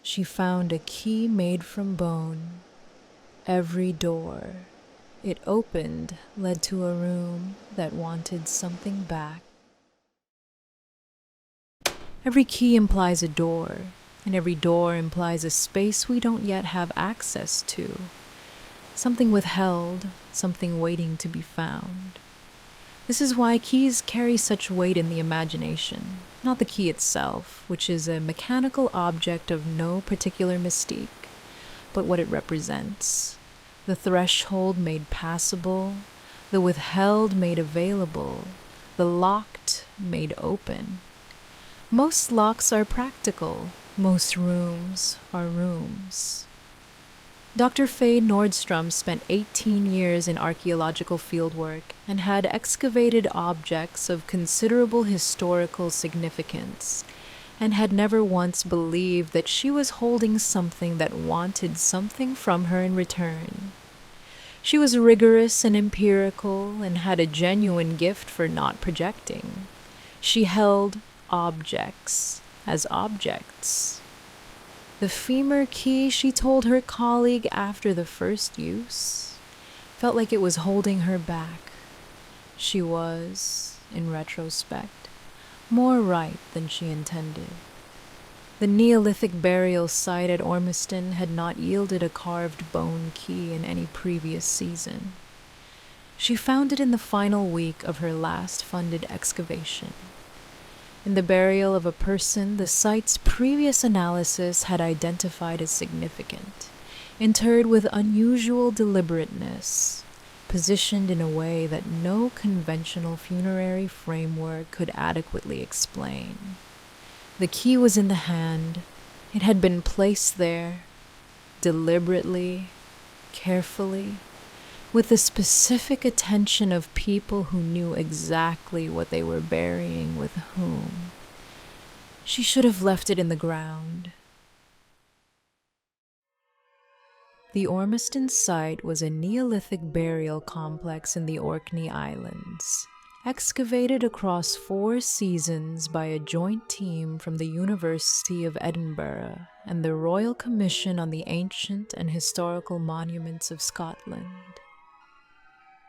She found a key made from bone. Every door it opened led to a room that wanted something back. Every key implies a door, and every door implies a space we don't yet have access to. Something withheld, something waiting to be found. This is why keys carry such weight in the imagination, not the key itself, which is a mechanical object of no particular mystique, but what it represents. The threshold made passable, the withheld made available, the locked made open. Most locks are practical, most rooms are rooms. Dr. Faye Nordstrom spent 18 years in archaeological fieldwork and had excavated objects of considerable historical significance, and had never once believed that she was holding something that wanted something from her in return. She was rigorous and empirical and had a genuine gift for not projecting. She held objects as objects. The femur key, she told her colleague after the first use, felt like it was holding her back. She was, in retrospect, more right than she intended. The Neolithic burial site at Ormiston had not yielded a carved bone key in any previous season. She found it in the final week of her last funded excavation. In the burial of a person the site's previous analysis had identified as significant, interred with unusual deliberateness, positioned in a way that no conventional funerary framework could adequately explain. The key was in the hand. It had been placed there, deliberately, carefully, with the specific attention of people who knew exactly what they were burying with whom. She should have left it in the ground. The Ormiston site was a Neolithic burial complex in the Orkney Islands, excavated across 4 seasons by a joint team from the University of Edinburgh and the Royal Commission on the Ancient and Historical Monuments of Scotland.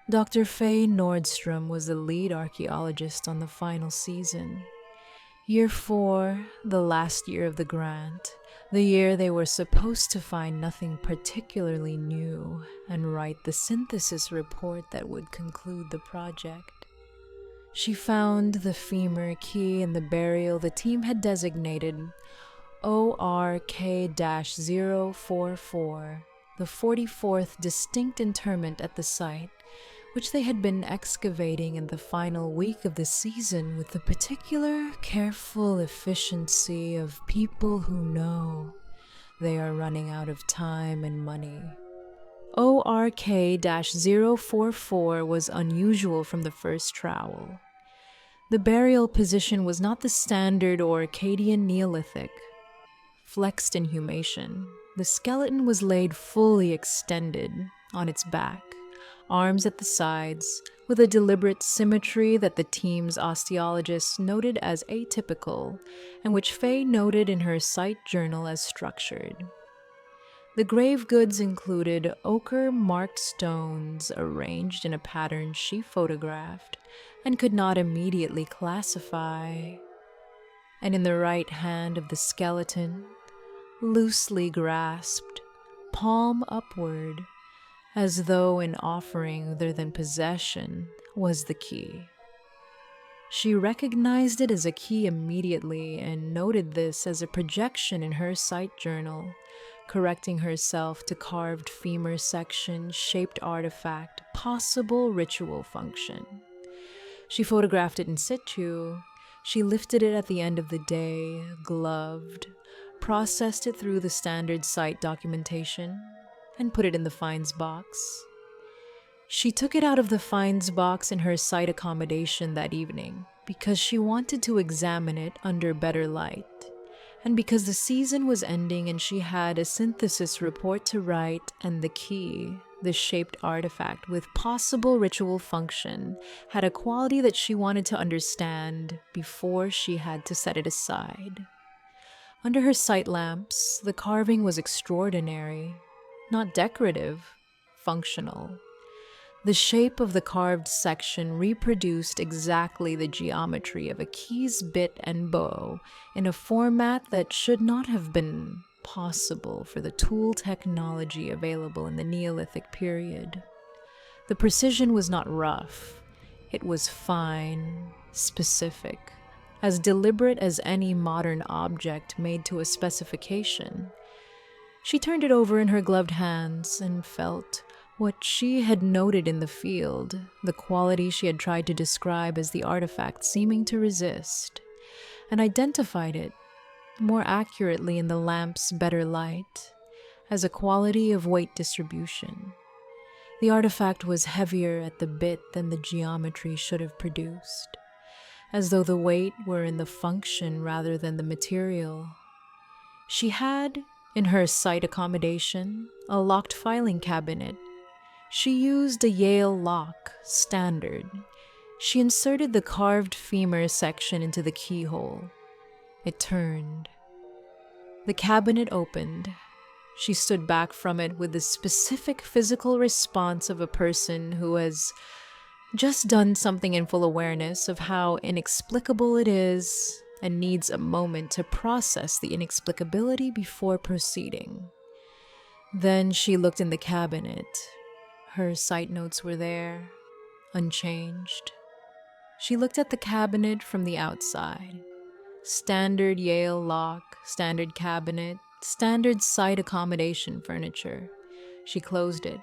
Dr. Faye Nordstrom was the lead archaeologist on the final season. Year 4, the last year of the grant, the year they were supposed to find nothing particularly new and write the synthesis report that would conclude the project. She found the femur key in the burial the team had designated ORK-044, the 44th distinct interment at the site, which they had been excavating in the final week of the season with the particular careful efficiency of people who know they are running out of time and money. ORK-044 was unusual from the first trowel. The burial position was not the standard Orcadian Neolithic. Flexed in humation, the skeleton was laid fully extended on its back, arms at the sides, with a deliberate symmetry that the team's osteologists noted as atypical, and which Faye noted in her site journal as structured. The grave goods included ochre-marked stones arranged in a pattern she photographed and could not immediately classify. And in the right hand of the skeleton, loosely grasped, palm upward, as though in offering other than possession, was the key. She recognized it as a key immediately and noted this as a projection in her site journal, correcting herself to carved femur section, shaped artifact, possible ritual function. She photographed it in situ. She lifted it at the end of the day, gloved, processed it through the standard site documentation, and put it in the finds box. She took it out of the finds box in her site accommodation that evening because she wanted to examine it under better light, and because the season was ending and she had a synthesis report to write, and the key, the shaped artifact with possible ritual function, had a quality that she wanted to understand before she had to set it aside. Under her sight lamps, the carving was extraordinary, not decorative, functional. The shape of the carved section reproduced exactly the geometry of a key's bit and bow in a format that should not have been possible for the tool technology available in the Neolithic period. The precision was not rough. It was fine, specific, as deliberate as any modern object made to a specification. She turned it over in her gloved hands and felt what she had noted in the field, the quality she had tried to describe as the artifact seeming to resist, and identified it more accurately in the lamp's better light as a quality of weight distribution. The artifact was heavier at the bit than the geometry should have produced, as though the weight were in the function rather than the material. She had, in her site accommodation, a locked filing cabinet. She used a Yale lock, standard. She inserted the carved femur section into the keyhole. It turned. The cabinet opened. She stood back from it with the specific physical response of a person who has just done something in full awareness of how inexplicable it is and needs a moment to process the inexplicability before proceeding. Then she looked in the cabinet. Her sight notes were there, unchanged. She looked at the cabinet from the outside. Standard Yale lock, standard cabinet, standard site accommodation furniture. She closed it.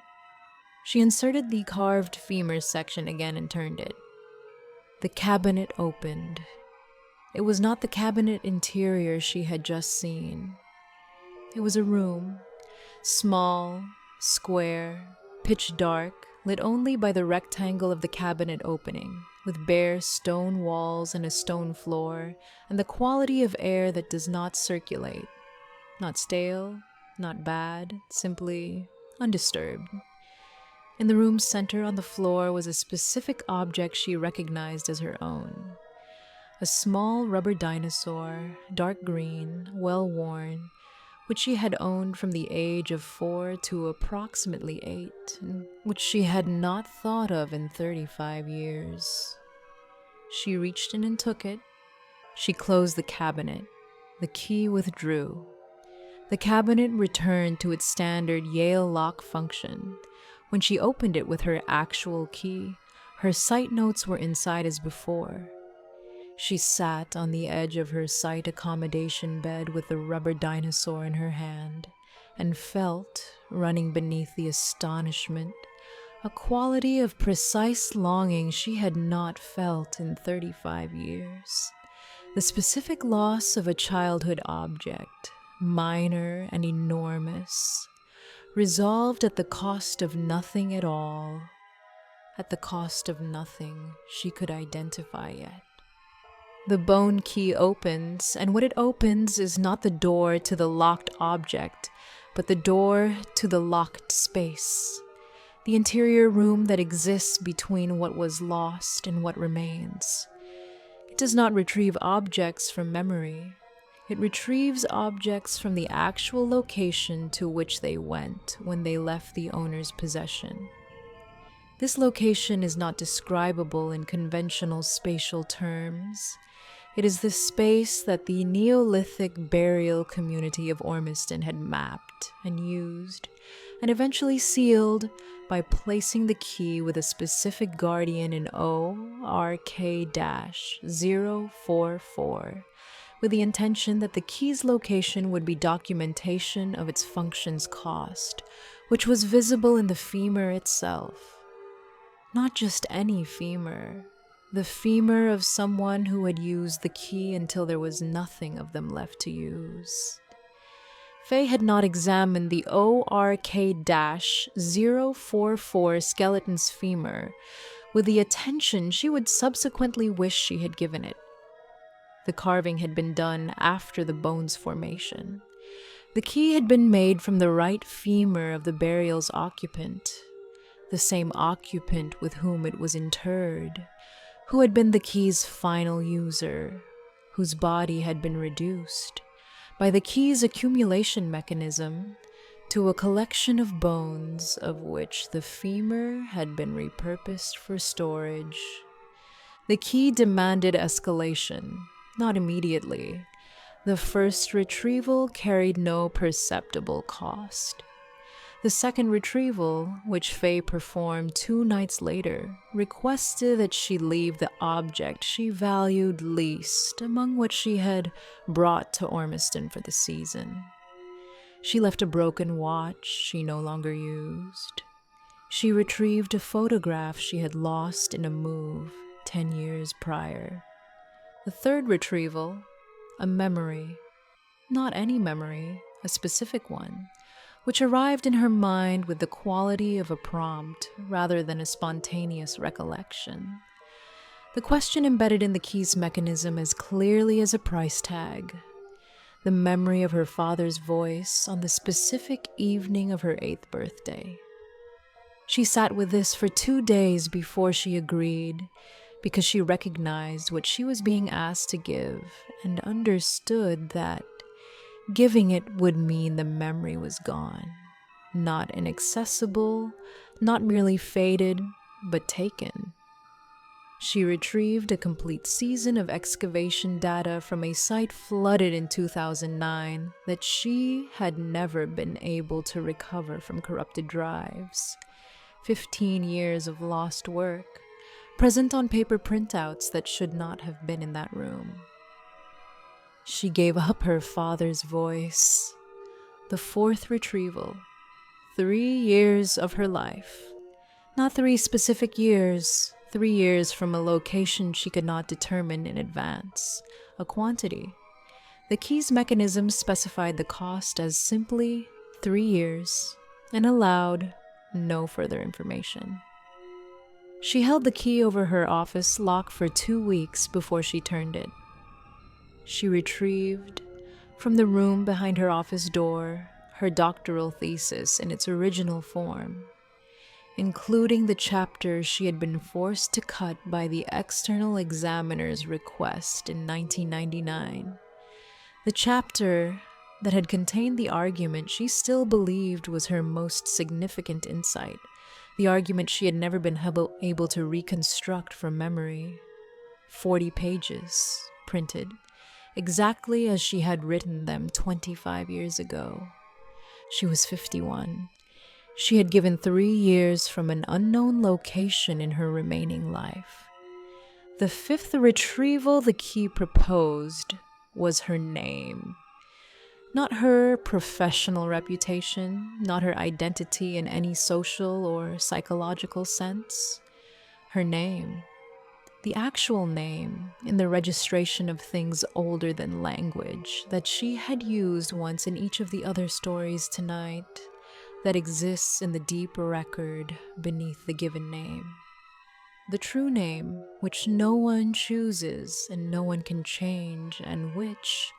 She inserted the carved femur section again and turned it. The cabinet opened. It was not the cabinet interior she had just seen. It was a room, small, square, pitch dark, lit only by the rectangle of the cabinet opening, with bare stone walls and a stone floor, and the quality of air that does not circulate. Not stale, not bad, simply undisturbed. In the room's center on the floor was a specific object she recognized as her own. A small rubber dinosaur, dark green, well-worn, which she had owned from the age of 4 to approximately 8, and which she had not thought of in 35 years. She reached in and took it. She closed the cabinet. The key withdrew. The cabinet returned to its standard Yale lock function. When she opened it with her actual key, her sight notes were inside as before. She sat on the edge of her site accommodation bed with the rubber dinosaur in her hand and felt, running beneath the astonishment, a quality of precise longing she had not felt in 35 years. The specific loss of a childhood object, minor and enormous, resolved at the cost of nothing at all, at the cost of nothing she could identify yet. The bone key opens, and what it opens is not the door to the locked object, but the door to the locked space, the interior room that exists between what was lost and what remains. It does not retrieve objects from memory. It retrieves objects from the actual location to which they went when they left the owner's possession. This location is not describable in conventional spatial terms. It is the space that the Neolithic burial community of Ormiston had mapped and used, and eventually sealed by placing the key with a specific guardian in ORK-044, with the intention that the key's location would be documentation of its function's cost, which was visible in the femur itself. Not just any femur. The femur of someone who had used the key until there was nothing of them left to use. Faye had not examined the ORK-044 skeleton's femur with the attention she would subsequently wish she had given it. The carving had been done after the bone's formation. The key had been made from the right femur of the burial's occupant, the same occupant with whom it was interred, who had been the key's final user, whose body had been reduced, by the key's accumulation mechanism to a collection of bones of which the femur had been repurposed for storage. The key demanded escalation, not immediately. The first retrieval carried no perceptible cost. The second retrieval, which Faye performed 2 nights later, requested that she leave the object she valued least among what she had brought to Ormiston for the season. She left a broken watch she no longer used. She retrieved a photograph she had lost in a move 10 years prior. The third retrieval, a memory, not any memory, a specific one, which arrived in her mind with the quality of a prompt rather than a spontaneous recollection. The question embedded in the key's mechanism as clearly as a price tag. The memory of her father's voice on the specific evening of her 8th birthday. She sat with this for 2 days before she agreed, because she recognized what she was being asked to give and understood that giving it would mean the memory was gone, not inaccessible, not merely faded, but taken. She retrieved a complete season of excavation data from a site flooded in 2009 that she had never been able to recover from corrupted drives. 15 years of lost work, present on paper printouts that should not have been in that room. She gave up her father's voice. The fourth retrieval. 3 years of her life. Not 3 specific years. 3 years from a location she could not determine in advance. A quantity. The key's mechanism specified the cost as simply 3 years and allowed no further information. She held the key over her office lock for 2 weeks before she turned it. She retrieved, from the room behind her office door, her doctoral thesis in its original form, including the chapters she had been forced to cut by the external examiner's request in 1999. The chapter that had contained the argument she still believed was her most significant insight, the argument she had never been able to reconstruct from memory. 40 pages, printed, exactly as she had written them 25 years ago. She was 51. She had given 3 years from an unknown location in her remaining life. The 5th retrieval the key proposed was her name. Not her professional reputation, not her identity in any social or psychological sense. Her name. The actual name in the registration of things older than language that she had used once in each of the other stories tonight, that exists in the deep record beneath the given name. The true name, which no one chooses and no one can change, and which,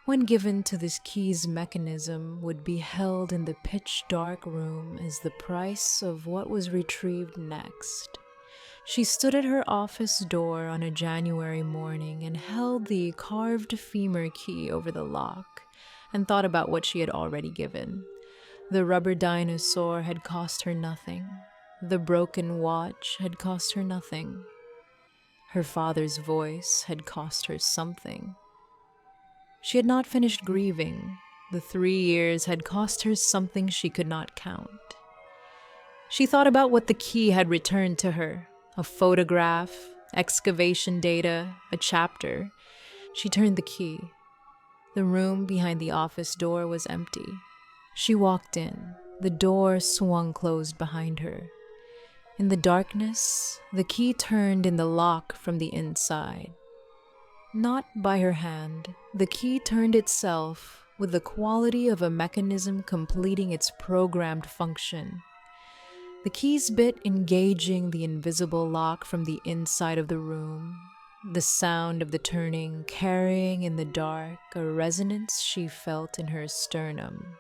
when given to this key's mechanism, would be held in the pitch-dark room as the price of what was retrieved next. She stood at her office door on a January morning and held the carved femur key over the lock and thought about what she had already given. The rubber dinosaur had cost her nothing. The broken watch had cost her nothing. Her father's voice had cost her something. She had not finished grieving. The 3 years had cost her something she could not count. She thought about what the key had returned to her. A photograph, excavation data, a chapter. She turned the key. The room behind the office door was empty. She walked in. The door swung closed behind her. In the darkness, the key turned in the lock from the inside. Not by her hand, the key turned itself with the quality of a mechanism completing its programmed function. The key's bit engaging the invisible lock from the inside of the room, the sound of the turning carrying in the dark a resonance she felt in her sternum,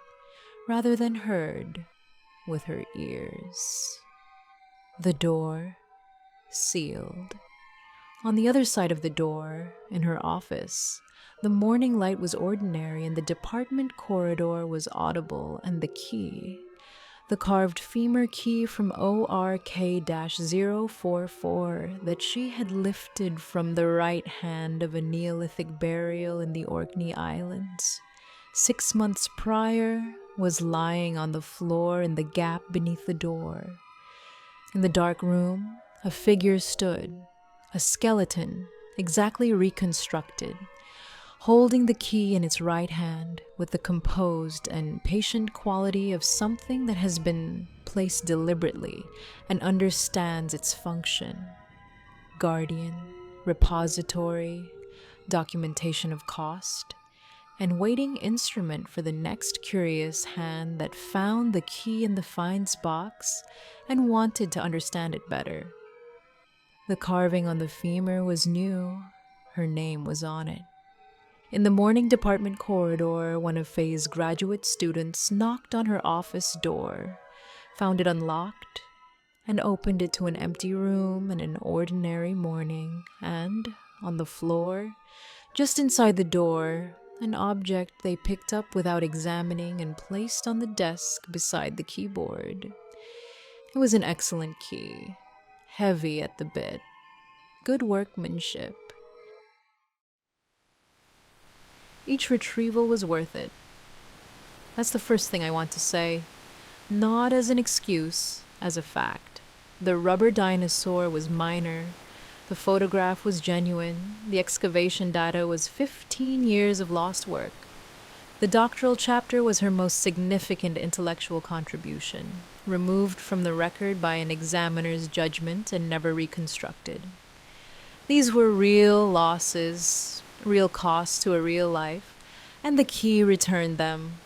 rather than heard with her ears. The door sealed. On the other side of the door, in her office, The morning light was ordinary, and the department corridor was audible, and the key, the carved femur key from ORK-044 that she had lifted from the right hand of a Neolithic burial in the Orkney Islands 6 months prior, was lying on the floor in the gap beneath the door. In the dark room, a figure stood, a skeleton, exactly reconstructed, holding the key in its right hand with the composed and patient quality of something that has been placed deliberately and understands its function. Guardian, repository, documentation of cost, and waiting instrument for the next curious hand that found the key in the finds box and wanted to understand it better. The carving on the femur was new. Her name was on it. In the morning department corridor, one of Faye's graduate students knocked on her office door, found it unlocked, and opened it to an empty room and an ordinary morning, and, on the floor, just inside the door, an object they picked up without examining and placed on the desk beside the keyboard. It was an excellent key, heavy at the bit, good workmanship. Each retrieval was worth it. That's the first thing I want to say. Not as an excuse, as a fact. The rubber dinosaur was minor. The photograph was genuine. The excavation data was 15 years of lost work. The doctoral chapter was her most significant intellectual contribution, removed from the record by an examiner's judgment and never reconstructed. These were real losses, real costs to a real life, and the key returned them.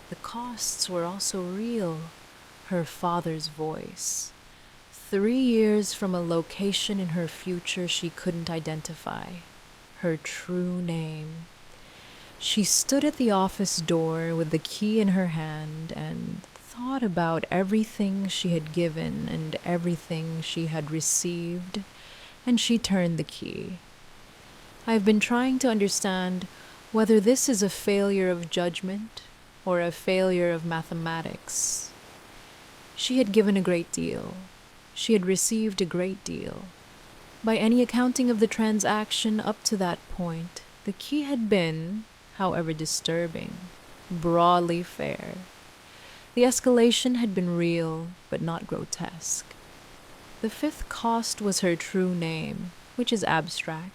The costs were also real. Her father's voice. 3 years from a location in her future she couldn't identify. Her true name. She stood at the office door with the key in her hand and thought about everything she had given and everything she had received, and she turned the key. I've been trying to understand whether this is a failure of judgment or a failure of mathematics. She had given a great deal. She had received a great deal. By any accounting of the transaction up to that point, the key had been, however disturbing, broadly fair. The escalation had been real, but not grotesque. The fifth cost was her true name, which is abstract,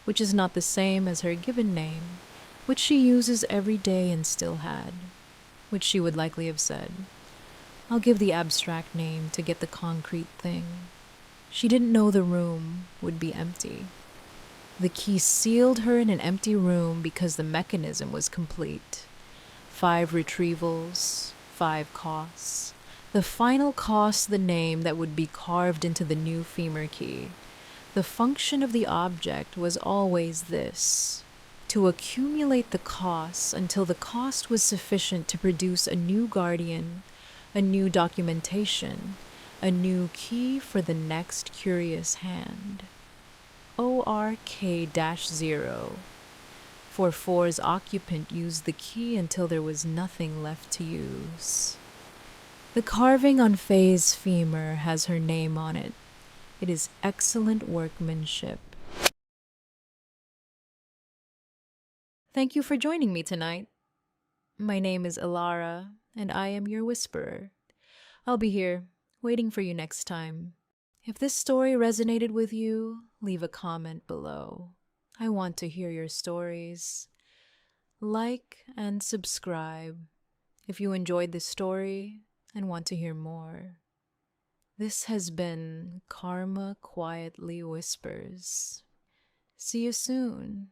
which is not the same as her given name, which she uses every day and still had, which she would likely have said, "I'll give the abstract name to get the concrete thing." She didn't know the room would be empty. The key sealed her in an empty room because the mechanism was complete. 5 retrievals, 5 costs. The final cost, the name that would be carved into the new femur key. The function of the object was always this: to accumulate the costs until the cost was sufficient to produce a new guardian, a new documentation, a new key for the next curious hand. ORK-0. For 4's occupant used the key until there was nothing left to use. The carving on Faye's femur has her name on it. It is excellent workmanship. Thank you for joining me tonight. My name is Ilara, and I am your whisperer. I'll be here, waiting for you next time. If this story resonated with you, leave a comment below. I want to hear your stories. Like and subscribe if you enjoyed this story and want to hear more. This has been Karma Quietly Whispers. See you soon.